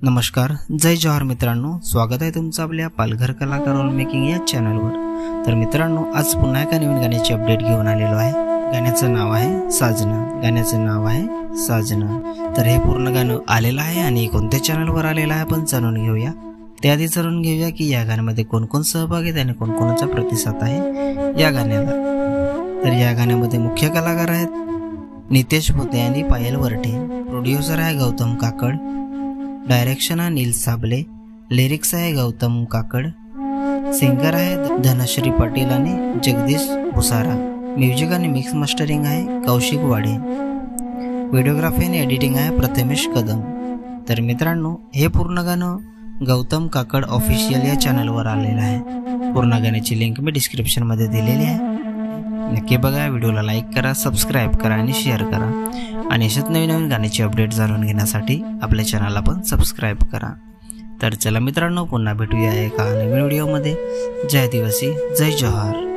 नमस्कार, जय जोहार मित्रांनो, स्वागत आहे तुमचं आपल्या पालघर कलाकार रोल मेकिंग या चॅनलवर। तर मित्रांनो, आज पुन्हा एका नवीन गाण्याची अपडेट घेऊन आलेलो आहे। गाण्याचं नाव आहे साजना। तर हे पूर्ण गाणं आलेलं आहे आणि कोणत्या चॅनलवर आलेलं आहे आपण जाणून घेऊया। त्याआधी जाणून घेऊया की या गाण्यामध्ये कोण-कोण सहभागी आहेत आणि कोण-कोणाचा प्रतिसाद आहे या गाण्याला। तर या गाण्यामध्ये मुख्य कलाकार आहेत नितेश भोते आणि पायल वरठे, प्रोड्युसर आहे गौतम काकड, डायरेक्शन आहे नील साबले, लिरिक्स आहे गौतम काकड, सिंगर आहे धनश्री पाटील आणि जगदीश भुसारा, म्युझिक आणि मिक्स मास्टरिंग आहे कौशिक वाडे, व्हिडिओग्राफी आणि एडिटिंग आहे प्रथमेश कदम। तर मित्रांनो, हे पूर्ण गाणं गौतम काकड ऑफिशियल या चॅनलवर आलेलं आहे। पूर्ण गाण्याची लिंक मी डिस्क्रिप्शन मध्ये दिलेली आहे, नक्की बघा। व्हिडिओला लाईक करा, सबस्क्राईब करा आणि शेअर करा आणि अशाच नवीन गाण्याची अपडेट जाणून घेण्यासाठी आपल्या चॅनलला पण सबस्क्राईब करा। तर चला मित्रांनो, पुन्हा भेटूया एका नवीन व्हिडिओमध्ये। जय आदिवासी, जय जोहार।